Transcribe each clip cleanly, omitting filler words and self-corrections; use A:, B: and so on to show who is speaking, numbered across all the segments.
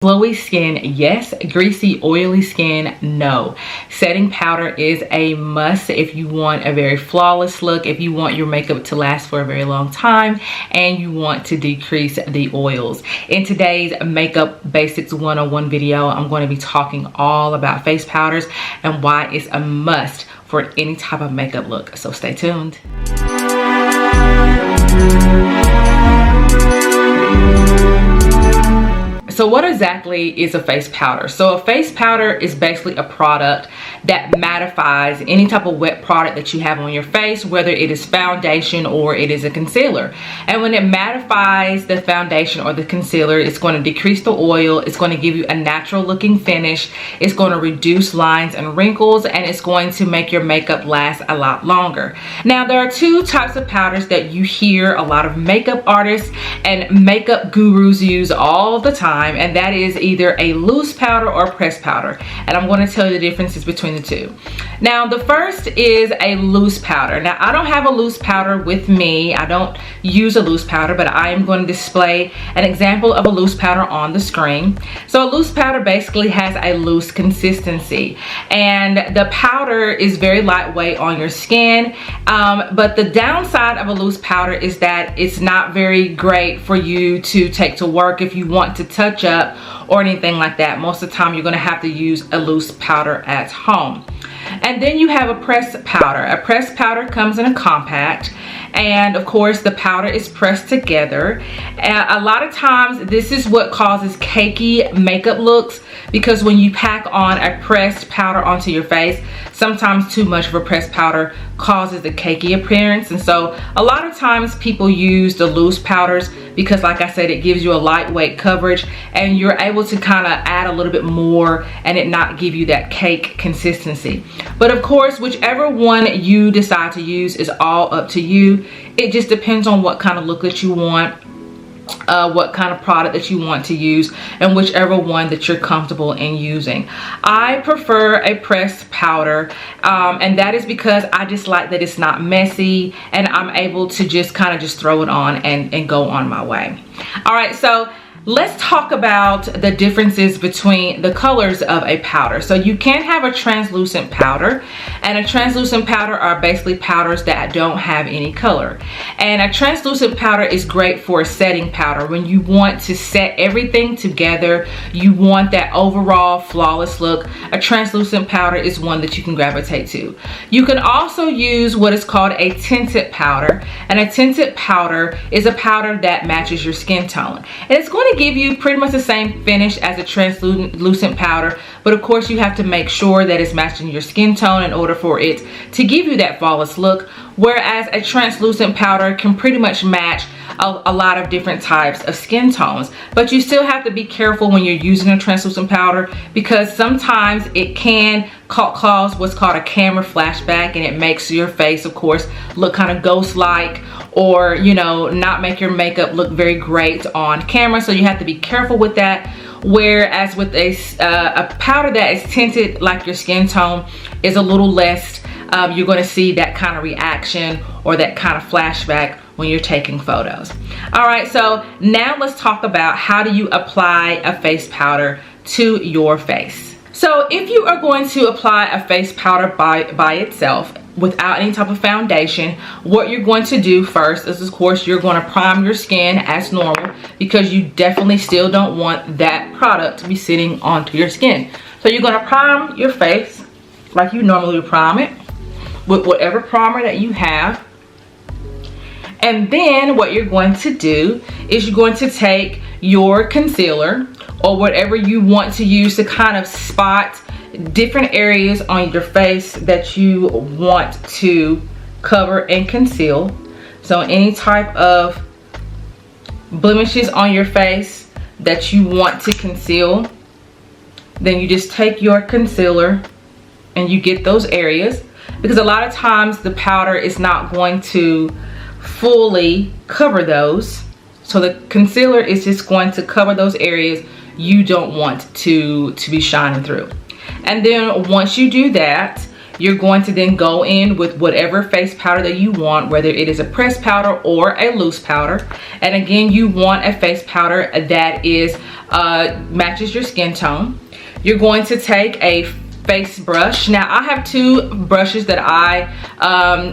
A: Glowy skin, yes. Greasy, oily skin, no. Setting powder is a must if you want a very flawless look, if you want your makeup to last for a very long time, and you want to decrease the oils. In today's Makeup Basics 101 video, I'm going to be talking all about face powders and why it's a must for any type of makeup look. So stay tuned. So what exactly is a face powder? So a face powder is basically a product that mattifies any type of wet product that you have on your face, whether it is foundation or it is a concealer. And when it mattifies the foundation or the concealer, it's going to decrease the oil, it's going to give you a natural looking finish, it's going to reduce lines and wrinkles, and it's going to make your makeup last a lot longer. Now there are two types of powders that you hear a lot of makeup artists and makeup gurus use all the time, and that is either a loose powder or pressed powder, and I'm going to tell you the differences between the two. Now the first is a loose powder. Now I don't have a loose powder with me, I don't use a loose powder, but I am going to display an example of a loose powder on the screen. So a loose powder basically has a loose consistency, and the powder is very lightweight on your skin, but the downside of a loose powder is that it's not very great for you to take to work if you want to touch up or anything like that. Most of the time you're going to have to use a loose powder at home. And then you have a pressed powder. A pressed powder comes in a compact, and of course the powder is pressed together. And a lot of times this is what causes cakey makeup looks, because when you pack on a pressed powder onto your face, sometimes too much of a pressed powder causes a cakey appearance. And so a lot of times people use the loose powders because, like I said, it gives you a lightweight coverage and you're able to kind of add a little bit more and it not give you that cake consistency. But of course, whichever one you decide to use is all up to you. It just depends on what kind of look that you want, what kind of product that you want to use, and whichever one that you're comfortable in using. I prefer a pressed powder, and that is because I just like that it's not messy and I'm able to just kind of just throw it on and go on my way. All right, so let's talk about the differences between the colors of a powder. So you can have a translucent powder, and a translucent powder are basically powders that don't have any color. And a translucent powder is great for a setting powder. When you want to set everything together, you want that overall flawless look, a translucent powder is one that you can gravitate to. You can also use what is called a tinted powder, and a tinted powder is a powder that matches your skin tone. And it's going to give you pretty much the same finish as a translucent powder, but of course you have to make sure that it's matching your skin tone in order for it to give you that flawless look, whereas a translucent powder can pretty much match a lot of different types of skin tones. But you still have to be careful when you're using a translucent powder, because sometimes it can cause what's called a camera flashback, and it makes your face, of course, look kind of ghost-like, or you know, not make your makeup look very great on camera. So you have to be careful with that. Whereas with a powder that is tinted like your skin tone is a little less, you're going to see that kind of reaction or that kind of flashback when you're taking photos. All right, so now let's talk about how do you apply a face powder to your face. So if you are going to apply a face powder by itself without any type of foundation, what you're going to do first is, of course, you're going to prime your skin as normal, because you definitely still don't want that product to be sitting onto your skin. So you're going to prime your face like you normally would prime it with whatever primer that you have. And then what you're going to do is you're going to take your concealer or whatever you want to use to kind of spot different areas on your face that you want to cover and conceal. So any type of blemishes on your face that you want to conceal, then you just take your concealer and you get those areas, because a lot of times the powder is not going to fully cover those. So the concealer is just going to cover those areas you don't want to be shining through. And then once you do that, you're going to then go in with whatever face powder that you want, whether it is a pressed powder or a loose powder. And again, you want a face powder that is matches your skin tone. You're going to take a face brush. Now I have two brushes that I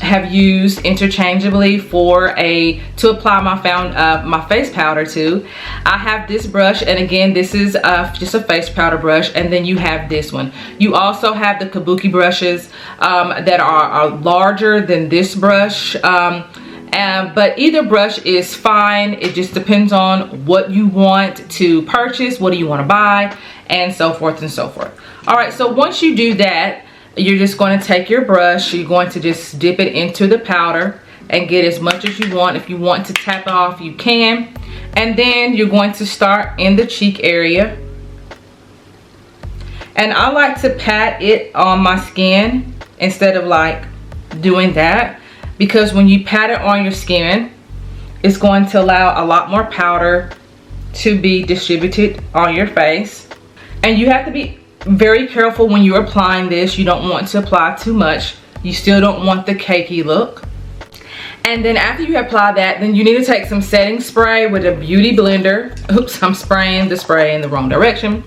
A: have used interchangeably to apply my face powder to. I have this brush, and again, this is just a face powder brush, and then you have this one. You also have the kabuki brushes that are larger than this brush. But either brush is fine. It just depends on what you want to purchase, what do you want to buy, and so forth and so forth. All right, so once you do that, you're just going to take your brush, you're going to just dip it into the powder and get as much as you want. If you want to tap it off, you can. And then you're going to start in the cheek area. And I like to pat it on my skin instead of like doing that, because when you pat it on your skin, it's going to allow a lot more powder to be distributed on your face. And you have to be very careful when you're applying this. You don't want to apply too much. You still don't want the cakey look. And then after you apply that, then you need to take some setting spray with a beauty blender. Oops, I'm spraying the spray in the wrong direction.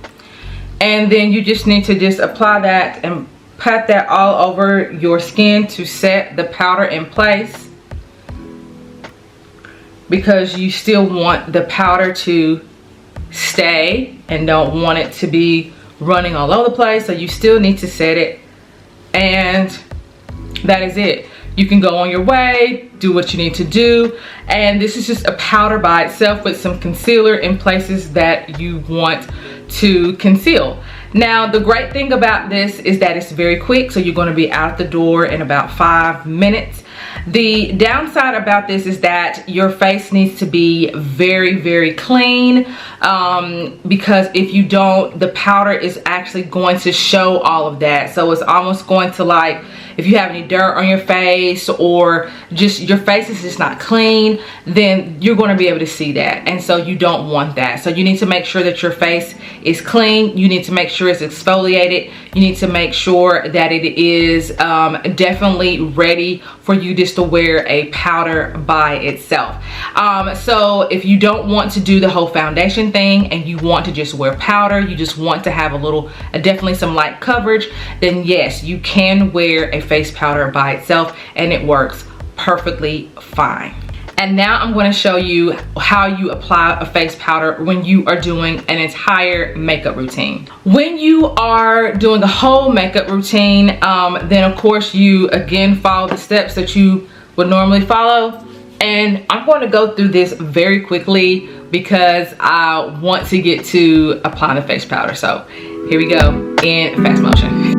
A: And then you just need to just apply that and pat that all over your skin to set the powder in place, because you still want the powder to stay and don't want it to be running all over the place. So you still need to set it, and that is it. You can go on your way, do what you need to do. And this is just a powder by itself with some concealer in places that you want to conceal. Now, the great thing about this is that it's very quick, so you're going to be out the door in about 5 minutes. The downside about this is that your face needs to be very, very clean, because if you don't, the powder is actually going to show all of that. So it's almost going to, like, if you have any dirt on your face or just your face is just not clean, then you're going to be able to see that. And so you don't want that. So you need to make sure that your face is clean. You need to make sure it's exfoliated. You need to make sure that it is definitely ready for you just to wear a powder by itself. So if you don't want to do the whole foundation thing and you want to just wear powder, you just want to have a little, definitely some light coverage, then yes, you can wear a face powder by itself and it works perfectly fine. And now I'm going to show you how you apply a face powder when you are doing an entire makeup routine. When you are doing a whole makeup routine, then of course you again follow the steps that you would normally follow. And I'm going to go through this very quickly because I want to get to applying the face powder. So here we go in fast motion.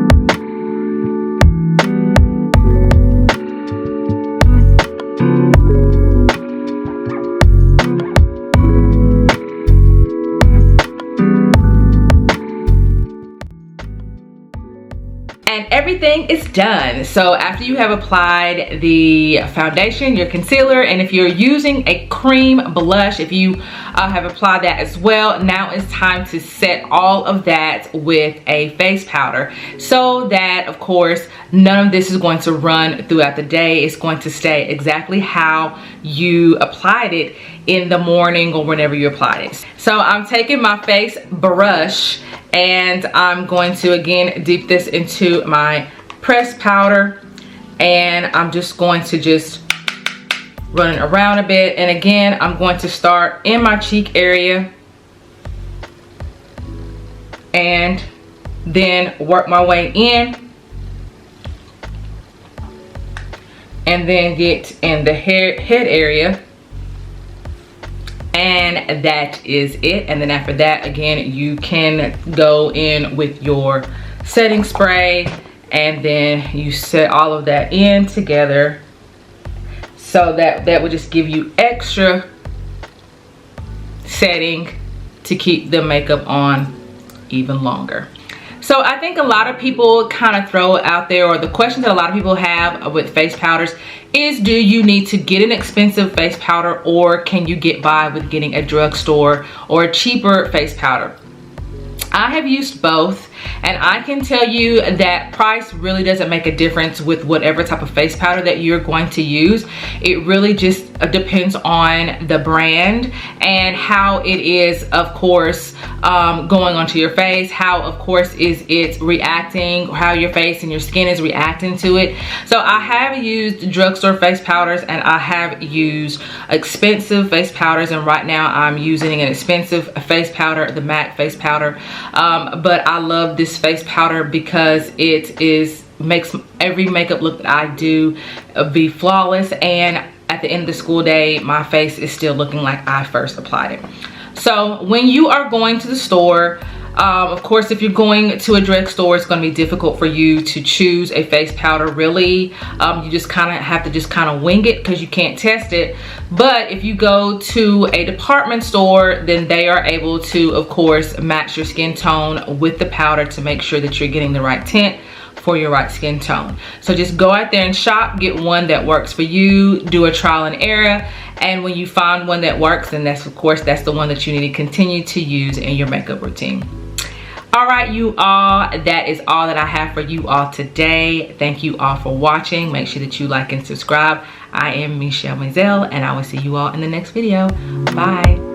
A: And everything is done. So after you have applied the foundation, your concealer, and if you're using a cream blush, if you have applied that as well, now it's time to set all of that with a face powder, so that of course none of this is going to run throughout the day. It's going to stay exactly how you applied it in the morning or whenever you applied it. So I'm taking my face brush and I'm going to again dip this into my pressed powder, and I'm just going to just run it around a bit. And again, I'm going to start in my cheek area and then work my way in, and then get in the head area. And that is it. And then after that, again, you can go in with your setting spray, and then you set all of that in together, so that will just give you extra setting to keep the makeup on even longer. So I think a lot of people kind of throw it out there, or the question that a lot of people have with face powders is, do you need to get an expensive face powder, or can you get by with getting a drugstore or a cheaper face powder? I have used both, and I can tell you that price really doesn't make a difference with whatever type of face powder that you're going to use. It really just depends on the brand and how it is, of course, going onto your face, how of course is it reacting, how your face and your skin is reacting to it. So I have used drugstore face powders, and I have used expensive face powders, and right now I'm using an expensive face powder, the MAC face powder. But I love this face powder because it makes every makeup look that I do be flawless, and at the end of the school day my face is still looking like I first applied it. So when you are going to the store, of course, if you're going to a drugstore, it's going to be difficult for you to choose a face powder. Really, you just kind of have to wing it because you can't test it. But if you go to a department store, then they are able to, of course, match your skin tone with the powder to make sure that you're getting the right tint for your right skin tone. So just go out there and shop, get one that works for you, do a trial and error, and when you find one that works, then that's the one that you need to continue to use in your makeup routine. All right, you all, that is all that I have for you all today. Thank you all for watching. Make sure that you like and subscribe. I am Michele Mazelleghh, and I will see you all in the next video. Bye.